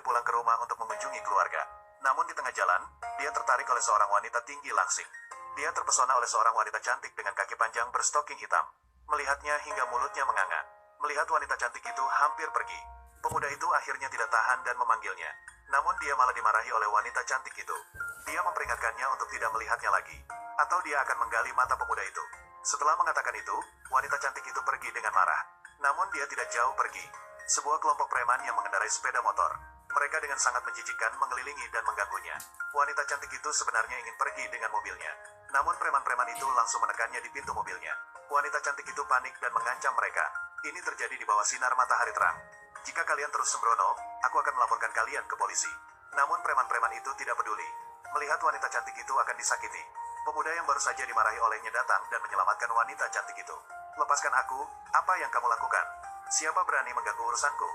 pulang ke rumah untuk mengunjungi keluarga. Namun di tengah jalan, dia tertarik oleh seorang wanita tinggi langsing. Dia terpesona oleh seorang wanita cantik dengan kaki panjang berstoking hitam. Melihatnya hingga mulutnya menganga. Melihat wanita cantik itu hampir pergi. Pemuda itu akhirnya tidak tahan dan memanggilnya. Namun dia malah dimarahi oleh wanita cantik itu. Dia memperingatkannya untuk tidak melihatnya lagi. Atau dia akan menggali mata pemuda itu. Setelah mengatakan itu, wanita cantik itu pergi dengan marah. Namun dia tidak jauh pergi. Sebuah kelompok preman yang mengendarai sepeda motor. Mereka dengan sangat menjijikkan mengelilingi dan mengganggunya. Wanita cantik itu sebenarnya ingin pergi dengan mobilnya. Namun preman-preman itu langsung menekannya di pintu mobilnya. Wanita cantik itu panik dan mengancam mereka. Ini terjadi di bawah sinar matahari terang. Jika kalian terus sembrono, aku akan melaporkan kalian ke polisi. Namun preman-preman itu tidak peduli. Melihat wanita cantik itu akan disakiti. Pemuda yang baru saja dimarahi olehnya datang dan menyelamatkan wanita cantik itu. Lepaskan aku, apa yang kamu lakukan? Siapa berani mengganggu urusanku?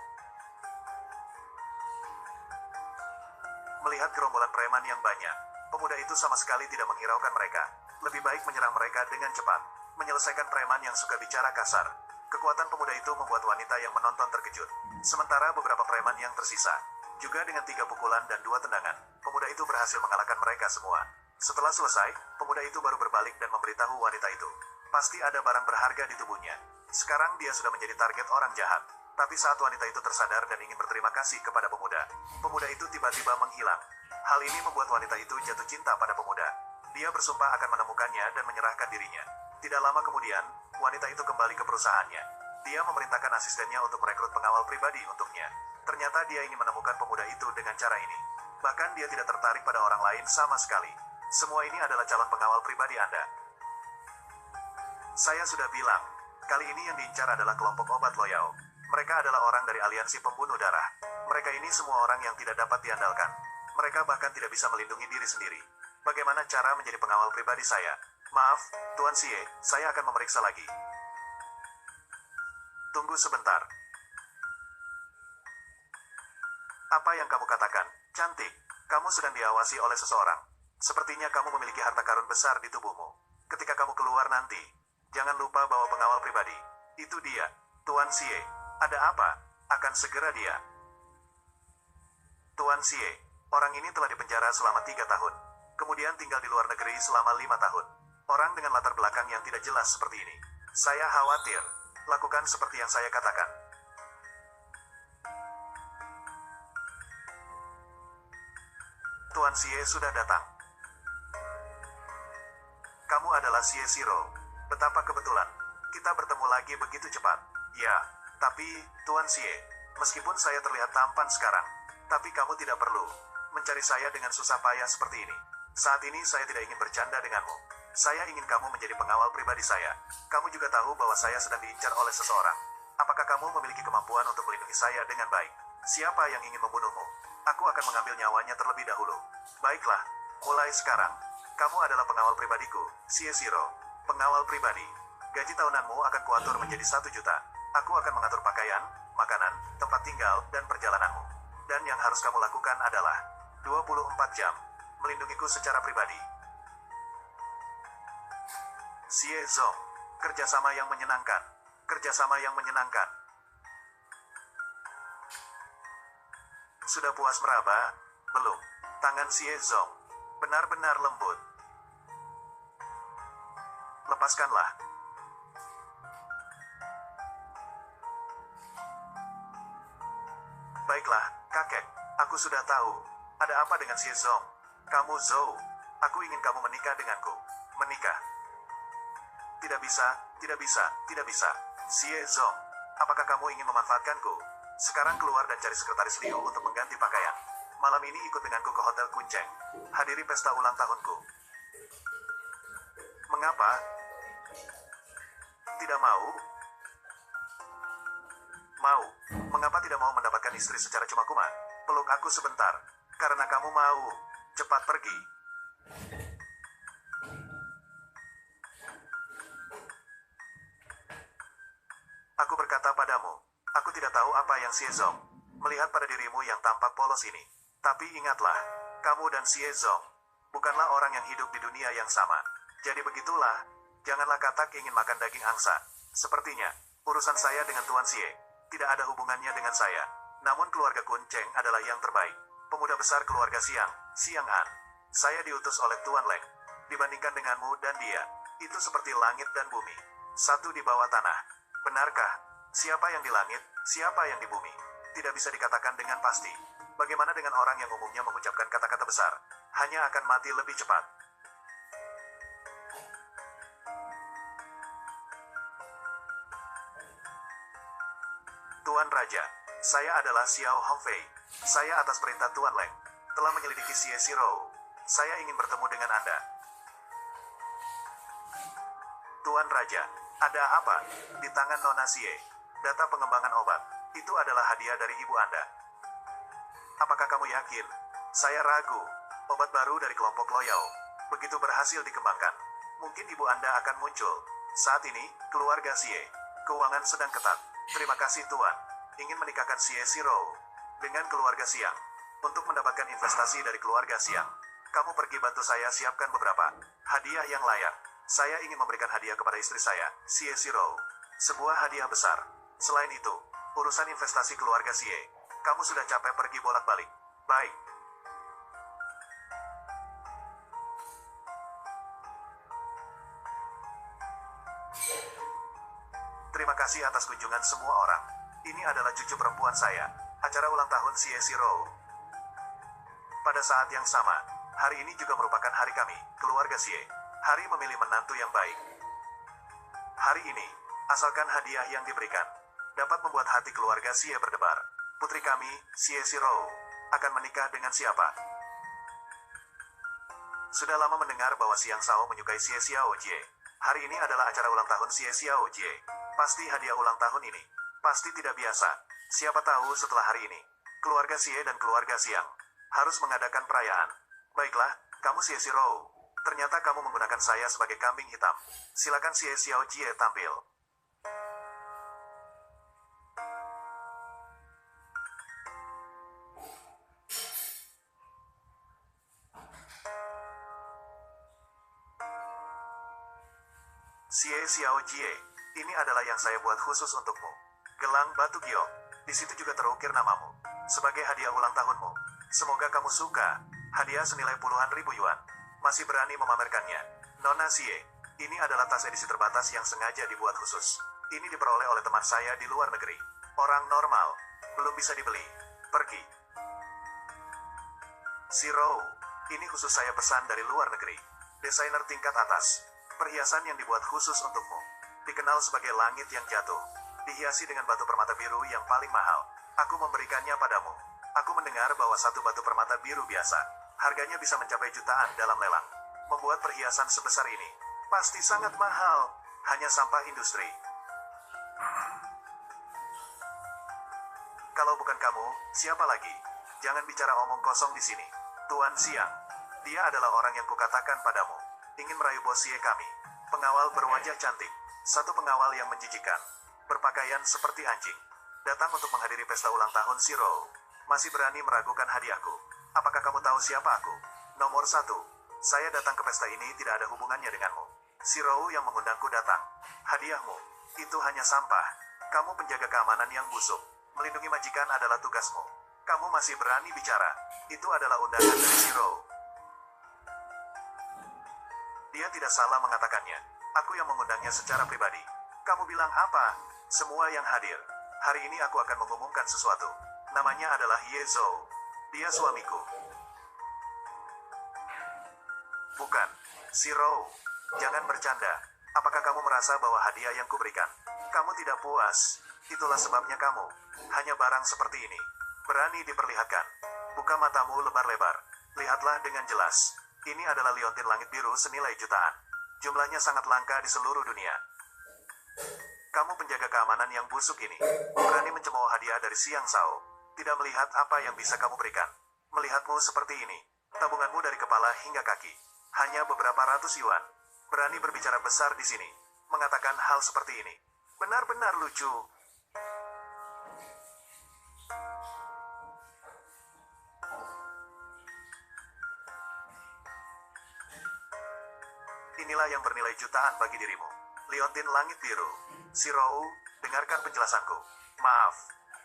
Melihat gerombolan preman yang banyak, pemuda itu sama sekali tidak menghiraukan mereka. Lebih baik menyerang mereka dengan cepat. Menyelesaikan preman yang suka bicara kasar. Kekuatan pemuda itu membuat wanita yang menonton terkejut. Sementara beberapa preman yang tersisa, juga dengan 3 pukulan dan 2 tendangan, pemuda itu berhasil mengalahkan mereka semua. Setelah selesai, pemuda itu baru berbalik dan memberitahu wanita itu. Pasti ada barang berharga di tubuhnya. Sekarang dia sudah menjadi target orang jahat. Tapi saat wanita itu tersadar dan ingin berterima kasih kepada pemuda, pemuda itu tiba-tiba menghilang. Hal ini membuat wanita itu jatuh cinta pada pemuda. Dia bersumpah akan menemukannya dan menyerahkan dirinya. Tidak lama kemudian, wanita itu kembali ke perusahaannya. Dia memerintahkan asistennya untuk merekrut pengawal pribadi untuknya. Ternyata dia ingin menemukan pemuda itu dengan cara ini. Bahkan dia tidak tertarik pada orang lain sama sekali. Semua ini adalah calon pengawal pribadi Anda. Saya sudah bilang, kali ini yang diincar adalah kelompok obat loyal. Mereka adalah orang dari aliansi pembunuh darah. Mereka ini semua orang yang tidak dapat diandalkan. Mereka bahkan tidak bisa melindungi diri sendiri. Bagaimana cara menjadi pengawal pribadi saya? Maaf, Tuan Sie, saya akan memeriksa lagi. Tunggu sebentar. Apa yang kamu katakan? Cantik, kamu sedang diawasi oleh seseorang. Sepertinya kamu memiliki harta karun besar di tubuhmu. Ketika kamu keluar nanti, jangan lupa bawa pengawal pribadi. Itu dia, Tuan Sie. Ada apa? Akan segera dia. Tuan Sie, orang ini telah dipenjara selama 3 tahun. Kemudian tinggal di luar negeri selama 5 tahun. Orang dengan latar belakang yang tidak jelas seperti ini. Saya khawatir. Lakukan seperti yang saya katakan. Tuan Sie sudah datang. Kamu adalah Sie Siro. Betapa kebetulan. Kita bertemu lagi begitu cepat. Ya, tapi, Tuan Sie, meskipun saya terlihat tampan sekarang, tapi kamu tidak perlu mencari saya dengan susah payah seperti ini. Saat ini saya tidak ingin bercanda denganmu. Saya ingin kamu menjadi pengawal pribadi saya. Kamu juga tahu bahwa saya sedang diincar oleh seseorang. Apakah kamu memiliki kemampuan untuk melindungi saya dengan baik? Siapa yang ingin membunuhmu? Aku akan mengambil nyawanya terlebih dahulu. Baiklah, mulai sekarang. Kamu adalah pengawal pribadiku, Sie Siro. Pengawal pribadi. Gaji tahunanmu akan kuatur menjadi 1 juta. Aku akan mengatur pakaian, makanan, tempat tinggal, dan perjalananmu. Dan yang harus kamu lakukan adalah 24 jam melindungiku secara pribadi. Sie Zong. Kerjasama yang menyenangkan. Kerjasama yang menyenangkan. Sudah puas meraba? Belum. Tangan Sie Zong benar-benar lembut. Lepaskanlah. Baiklah, kakek. Aku sudah tahu. Ada apa dengan Sie Zong? Kamu Zhou. Aku ingin kamu menikah denganku. Menikah. Tidak bisa, tidak bisa, tidak bisa. Sie Zong, apakah kamu ingin memanfaatkanku? Sekarang keluar dan cari sekretaris Liu untuk mengganti pakaian. Malam ini ikut denganku ke Hotel Kunceng. Hadiri pesta ulang tahunku. Mengapa? Tidak mau? Mau. Mengapa tidak mau mendapatkan istri secara cuma-cuma? Peluk aku sebentar. Karena kamu mau. Cepat pergi. Aku berkata padamu, aku tidak tahu apa yang Sie Zong melihat pada dirimu yang tampak polos ini. Tapi ingatlah, kamu dan Sie Zong bukanlah orang yang hidup di dunia yang sama. Jadi begitulah, janganlah katak ingin makan daging angsa. Sepertinya, urusan saya dengan Tuan Sie tidak ada hubungannya dengan saya. Namun keluarga Kun Cheng adalah yang terbaik. Pemuda besar keluarga Siang An. Saya diutus oleh Tuan Leng. Dibandingkan denganmu dan dia, itu seperti langit dan bumi. Satu di bawah tanah. Benarkah? Siapa yang di langit, siapa yang di bumi? Tidak bisa dikatakan dengan pasti. Bagaimana dengan orang yang umumnya mengucapkan kata-kata besar? Hanya akan mati lebih cepat. Tuan Raja, saya adalah Xiao Hongfei. Saya atas perintah Tuan Leng telah menyelidiki Xie Xirou. Saya ingin bertemu dengan Anda. Tuan Raja, ada apa? Di tangan Nona Xie, data pengembangan obat. Itu adalah hadiah dari ibu Anda. Apakah kamu yakin? Saya ragu. Obat baru dari kelompok Loyal begitu berhasil dikembangkan. Mungkin ibu Anda akan muncul. Saat ini, keluarga Xie, keuangan sedang ketat. Terima kasih Tuan. Ingin menikahkan Xie Xirou dengan keluarga Siang. Untuk mendapatkan investasi dari keluarga Siang, kamu pergi bantu saya siapkan beberapa hadiah yang layak. Saya ingin memberikan hadiah kepada istri saya, Xie Xirou. Sebuah hadiah besar. Selain itu, urusan investasi keluarga Xie, kamu sudah capek pergi bolak-balik. Baik. Terima kasih atas kunjungan semua orang. Ini adalah cucu perempuan saya. Acara ulang tahun Xie Xirou. Pada saat yang sama, hari ini juga merupakan hari kami, keluarga Xie. Hari memilih menantu yang baik. Hari ini, asalkan hadiah yang diberikan dapat membuat hati keluarga Xie berdebar. Putri kami, Xie Xirou, akan menikah dengan siapa? Sudah lama mendengar bahwa Xiang Sao menyukai Xie Xiao Jie. Hari ini adalah acara ulang tahun Xie Xiao Jie. Pasti hadiah ulang tahun ini pasti tidak biasa. Siapa tahu setelah hari ini, keluarga Xie dan keluarga Xiang harus mengadakan perayaan. Baiklah, kamu Xie Xirou. Ternyata kamu menggunakan saya sebagai kambing hitam. Silakan Xie Xiao Jie tampil. Xie Xiao Jie, ini adalah yang saya buat khusus untukmu. Gelang batu giok. Di situ juga terukir namamu. Sebagai hadiah ulang tahunmu. Semoga kamu suka. Hadiah senilai puluhan ribu yuan. Masih berani memamerkannya. Nona Xie, ini adalah tas edisi terbatas yang sengaja dibuat khusus. Ini diperoleh oleh teman saya di luar negeri. Orang normal, belum bisa dibeli. Pergi. Xirou, ini khusus saya pesan dari luar negeri. Desainer tingkat atas. Perhiasan yang dibuat khusus untukmu. Dikenal sebagai langit yang jatuh. Dihiasi dengan batu permata biru yang paling mahal. Aku memberikannya padamu. Aku mendengar bahwa satu batu permata biru biasa harganya bisa mencapai jutaan dalam lelang. Membuat perhiasan sebesar ini pasti sangat mahal. Hanya sampah industri. Kalau bukan kamu, siapa lagi? Jangan bicara omong kosong di sini. Tuan Siang. Dia adalah orang yang kukatakan padamu. Ingin merayu bos Xie kami. Pengawal berwajah cantik. Satu pengawal yang menjijikan. Berpakaian seperti anjing. Datang untuk menghadiri pesta ulang tahun Xirou. Masih berani meragukan hadiahku. Apakah kamu tahu siapa aku? Nomor 1. Saya datang ke pesta ini tidak ada hubungannya denganmu. Xirou yang mengundangku datang. Hadiahmu, itu hanya sampah. Kamu penjaga keamanan yang busuk. Melindungi majikan adalah tugasmu. Kamu masih berani bicara. Itu adalah undangan dari Xirou. Dia tidak salah mengatakannya. Aku yang mengundangnya secara pribadi. Kamu bilang apa? Semua yang hadir. Hari ini aku akan mengumumkan sesuatu. Namanya adalah Ye Zhou. Dia suamiku. Bukan. Xirou. Jangan bercanda. Apakah kamu merasa bahwa hadiah yang kuberikan kamu tidak puas? Itulah sebabnya kamu hanya barang seperti ini berani diperlihatkan. Buka matamu lebar-lebar. Lihatlah dengan jelas. Ini adalah liontin langit biru senilai jutaan. Jumlahnya sangat langka di seluruh dunia. Kamu penjaga keamanan yang busuk ini berani mencemooh hadiah dari Xiang Sao. Tidak melihat apa yang bisa kamu berikan. Melihatmu seperti ini. Tabunganmu dari kepala hingga kaki. Hanya beberapa ratus yuan. Berani berbicara besar di sini. Mengatakan hal seperti ini. Benar-benar lucu. Inilah yang bernilai jutaan bagi dirimu. Liontin langit biru. Xirou, dengarkan penjelasanku. Maaf.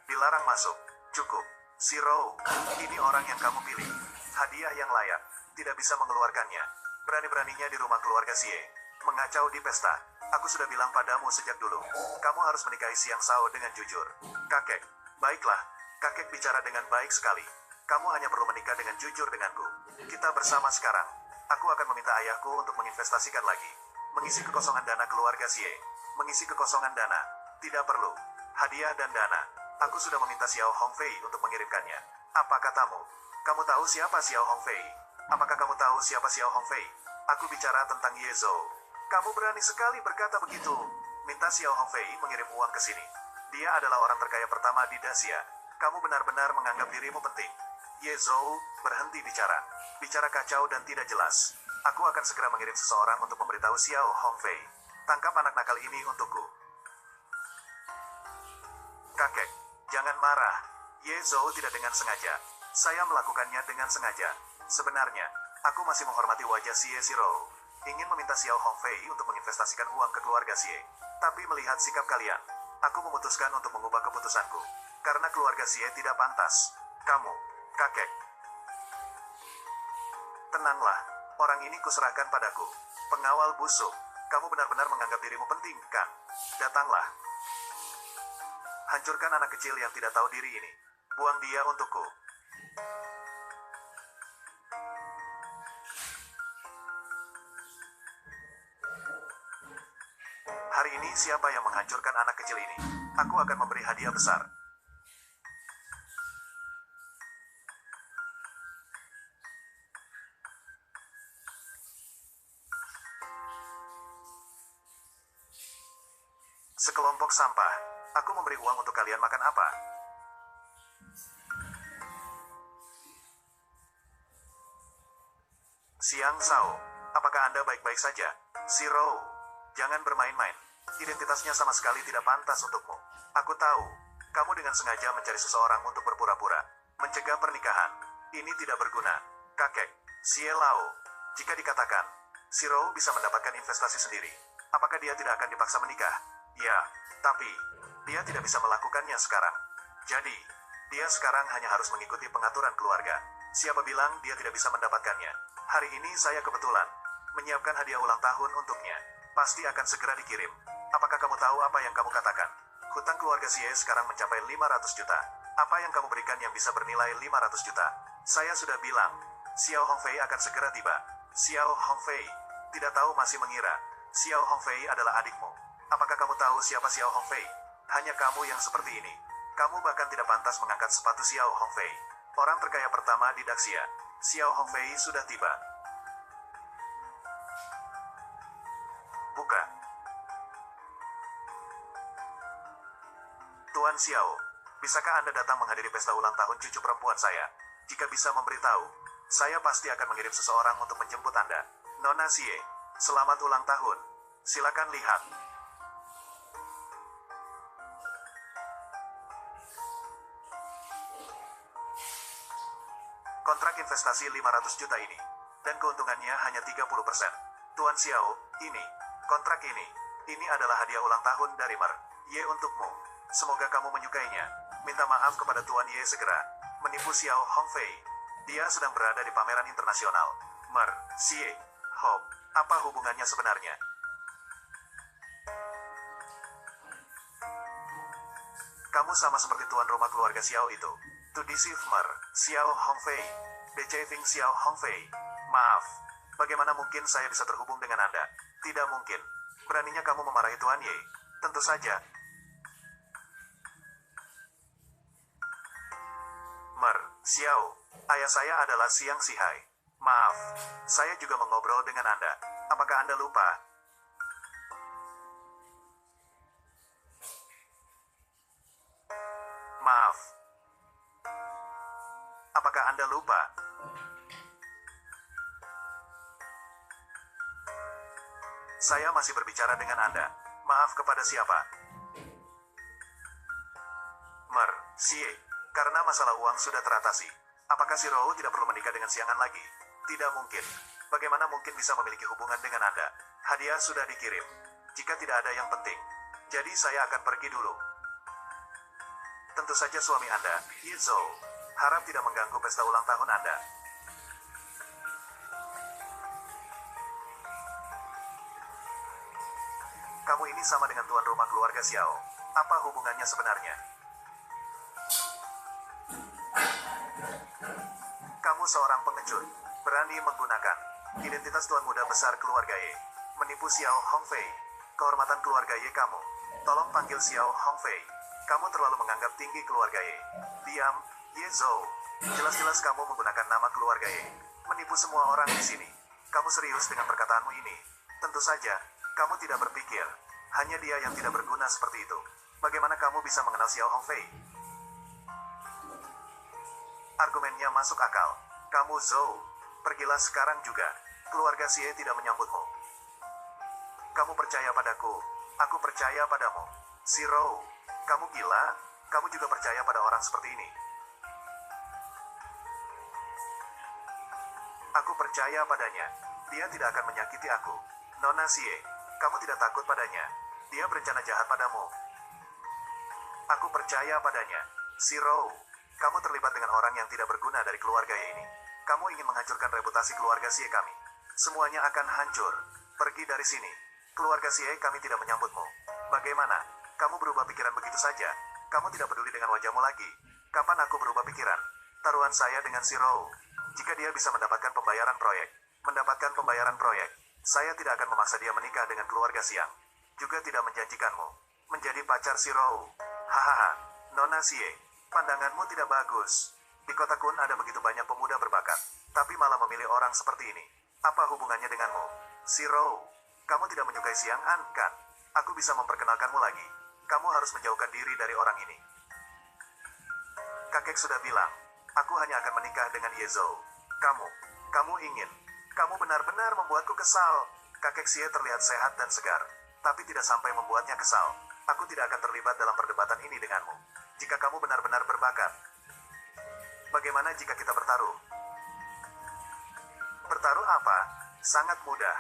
Dilarang masuk. Cukup. Zero, ini orang yang kamu pilih. Hadiah yang layak. Tidak bisa mengeluarkannya. Berani-beraninya di rumah keluarga Xie. Mengacau di pesta. Aku sudah bilang padamu sejak dulu. Kamu harus menikahi Xiang Sao dengan jujur. Kakek. Baiklah. Kakek bicara dengan baik sekali. Kamu hanya perlu menikah dengan jujur denganku. Kita bersama sekarang. Aku akan meminta ayahku untuk menginvestasikan lagi. Mengisi kekosongan dana keluarga Xie. Mengisi kekosongan dana. Tidak perlu. Hadiah dan dana. Aku sudah meminta Xiao Hongfei untuk mengirimkannya. Apa katamu? Kamu tahu siapa Xiao Hongfei? Apakah kamu tahu siapa Xiao Hongfei? Aku bicara tentang Ye Zhou. Kamu berani sekali berkata begitu. Minta Xiao Hongfei mengirim uang ke sini. Dia adalah orang terkaya pertama di Dacia. Kamu benar-benar menganggap dirimu penting. Ye Zhou, berhenti bicara. Bicara kacau dan tidak jelas. Aku akan segera mengirim seseorang untuk memberitahu Xiao Hongfei. Tangkap anak nakal ini untukku. Kakek, jangan marah. Ye Zhou tidak dengan sengaja. Saya melakukannya dengan sengaja. Sebenarnya, aku masih menghormati wajah Xie Zhou. Ingin meminta Xiao Hongfei untuk menginvestasikan uang ke keluarga Xie. Tapi melihat sikap kalian, aku memutuskan untuk mengubah keputusanku. Karena keluarga Xie tidak pantas. Kamu, kakek. Tenanglah, orang ini kuserahkan padaku. Pengawal busuk, kamu benar-benar menganggap dirimu penting, kan? Datanglah. Hancurkan anak kecil yang tidak tahu diri ini. Buang dia untukku. Hari ini siapa yang menghancurkan anak kecil ini? Aku akan memberi hadiah besar. Sekelompok sampah. Aku memberi uang untuk kalian makan apa? Xiang Sao, apakah Anda baik-baik saja? Zhou, jangan bermain-main. Identitasnya sama sekali tidak pantas untukmu. Aku tahu, kamu dengan sengaja mencari seseorang untuk berpura-pura. Mencegah pernikahan. Ini tidak berguna. Kakek, Xie Lao, jika dikatakan, Zhou bisa mendapatkan investasi sendiri. Apakah dia tidak akan dipaksa menikah? Ya, tapi dia tidak bisa melakukannya sekarang. Jadi, dia sekarang hanya harus mengikuti pengaturan keluarga. Siapa bilang dia tidak bisa mendapatkannya? Hari ini saya kebetulan menyiapkan hadiah ulang tahun untuknya. Pasti akan segera dikirim. Apakah kamu tahu apa yang kamu katakan? Hutang keluarga Xie sekarang mencapai 500 juta. Apa yang kamu berikan yang bisa bernilai 500 juta? Saya sudah bilang, Xiao Hongfei akan segera tiba. Xiao Hongfei, tidak tahu masih mengira, Xiao Hongfei adalah adikmu. Apakah kamu tahu siapa Xiao Hongfei? Hanya kamu yang seperti ini. Kamu bahkan tidak pantas mengangkat sepatu Xiao Hongfei. Orang terkaya pertama di Daxia. Xiao Hongfei sudah tiba. Buka. Tuan Xiao, bisakah Anda datang menghadiri pesta ulang tahun cucu perempuan saya? Jika bisa memberitahu, saya pasti akan mengirim seseorang untuk menjemput Anda. Nona Xie, selamat ulang tahun. Silakan lihat. Kontrak investasi 500 juta ini. Dan keuntungannya hanya 30%. Tuan Xiao, ini. Kontrak ini. Ini adalah hadiah ulang tahun dari Mer Ye untukmu. Semoga kamu menyukainya. Minta maaf kepada Tuan Ye segera. Menipu Xiao Hongfei. Dia sedang berada di pameran internasional. Mer Xie Hop. Apa hubungannya sebenarnya? Kamu sama seperti tuan rumah keluarga Xiao itu. To deceive Mer Xiao Hongfei. Deceiving Xiao Hongfei. Maaf. Bagaimana mungkin saya bisa terhubung dengan Anda? Tidak mungkin. Beraninya kamu memarahi Tuan Ye? Tentu saja. Mer Xiao, ayah saya adalah Xiang Sihai. Maaf, saya juga mengobrol dengan Anda. Apakah Anda lupa? Maaf. Apakah Anda lupa? Saya masih berbicara dengan Anda. Maaf kepada siapa? Mer Xie, karena masalah uang sudah teratasi. Apakah si Rou tidak perlu menikah dengan Xiangan lagi? Tidak mungkin. Bagaimana mungkin bisa memiliki hubungan dengan Anda? Hadiah sudah dikirim. Jika tidak ada yang penting. Jadi saya akan pergi dulu. Tentu saja suami Anda, Ye Zhou, harap tidak mengganggu pesta ulang tahun Anda. Kamu ini sama dengan tuan rumah keluarga Xiao. Apa hubungannya sebenarnya? Kamu seorang pengecut, berani menggunakan identitas tuan muda besar keluarga Ye, menipu Xiao Hongfei. Kehormatan keluarga Ye kamu. Tolong panggil Xiao Hongfei. Kamu terlalu menganggap tinggi keluarga Ye. Diam, Ye Zhou. Jelas-jelas kamu menggunakan nama keluarga Ye, menipu semua orang di sini. Kamu serius dengan perkataanmu ini? Tentu saja, kamu tidak berpikir. Hanya dia yang tidak berguna seperti itu. Bagaimana kamu bisa mengenal Xiao Hongfei? Argumennya masuk akal. Kamu Zhou, pergilah sekarang juga. Keluarga Xie tidak menyambutmu. Kamu percaya padaku, aku percaya padamu. Zhou, kamu gila? Kamu juga percaya pada orang seperti ini? Aku percaya padanya. Dia tidak akan menyakiti aku. Nona Xie, kamu tidak takut padanya. Dia berencana jahat padamu. Aku percaya padanya. Zhou, kamu terlibat dengan orang yang tidak berguna dari keluarga ini. Kamu ingin menghancurkan reputasi keluarga Xie kami. Semuanya akan hancur. Pergi dari sini. Keluarga Xie kami tidak menyambutmu. Bagaimana? Kamu berubah pikiran begitu saja? Kamu tidak peduli dengan wajahmu lagi. Kapan aku berubah pikiran? Taruhan saya dengan Zhou. Jika dia bisa mendapatkan pembayaran proyek, saya tidak akan memaksa dia menikah dengan keluarga Xiang. Juga tidak menjanjikanmu menjadi pacar Zhou. Hahaha, Nona Xie, pandanganmu tidak bagus. Di kota Kun ada begitu banyak pemuda berbakat, tapi malah memilih orang seperti ini. Apa hubungannya denganmu? Zhou, kamu tidak menyukai Xiang An, kan? Aku bisa memperkenalkanmu lagi. Kamu harus menjauhkan diri dari orang ini. Kakek sudah bilang, aku hanya akan menikah dengan Ye Zhou. Kamu ingin. Kamu benar-benar membuatku kesal. Kakek Xie terlihat sehat dan segar, tapi tidak sampai membuatnya kesal. Aku tidak akan terlibat dalam perdebatan ini denganmu. Jika kamu benar-benar berbakat. Bagaimana jika kita bertaruh? Bertaruh apa? Sangat mudah.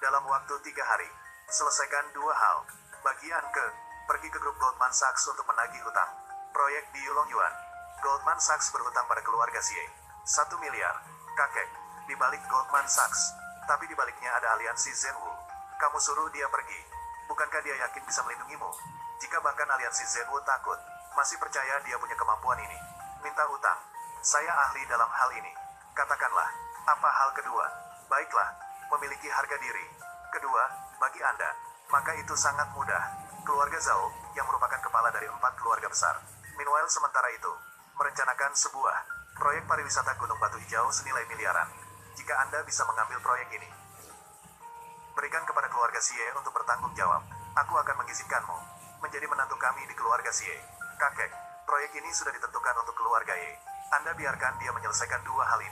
Dalam waktu 3 hari, selesaikan 2 hal. Bagian ke, pergi ke grup Goldman Sachs untuk menagih hutang. Proyek di Yulong Yuan. Goldman Sachs berhutang pada keluarga Xie. 1 miliar. Kakek, di balik Goldman Sachs. Tapi di baliknya ada aliansi Zhenwu. Kamu suruh dia pergi. Bukankah dia yakin bisa melindungimu? Jika bahkan aliansi Zhenwu takut, masih percaya dia punya kemampuan ini. Minta utang. Saya ahli dalam hal ini. Katakanlah, apa hal kedua? Baiklah, memiliki harga diri. Kedua, bagi Anda, maka itu sangat mudah. Keluarga Zhao, yang merupakan kepala dari 4 keluarga besar. Meanwhile sementara itu, merencanakan sebuah proyek pariwisata Gunung Batu Hijau senilai miliaran. Jika Anda bisa mengambil proyek ini, berikan kepada keluarga Xie untuk bertanggung jawab. Aku akan mengizinkanmu menjadi menantu kami di keluarga Xie. Kakek, proyek ini sudah ditentukan untuk keluarga Ye. Anda biarkan dia menyelesaikan 2 hal ini.